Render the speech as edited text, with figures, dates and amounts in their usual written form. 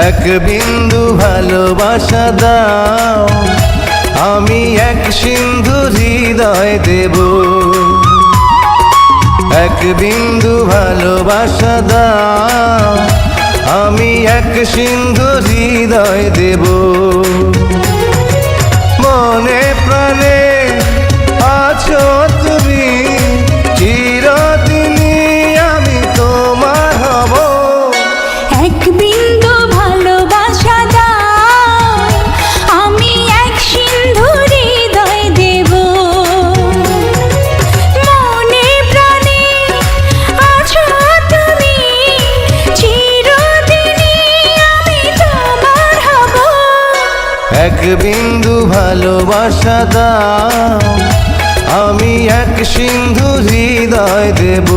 এক বিন্দু ভালোবাসা দাও, আমি এক সিন্ধু হৃদয় দেব। এক বিন্দু ভালোবাসা দাও, আমি এক সিন্ধু হৃদয় দেব। মনে প্রাণে আছো তুমি, চিরদিনই আমি তোমার হব। এক বিন্দু ভালোবাসা দাও, আমি এক সিন্ধু হৃদয় দেব। মনে প্রাণে আছো তুমি, চিরদিনই আমি তোমার হব। এক বিন্দু ভালোবাসা দাও, আমি এক সিন্ধু হৃদয় দেব।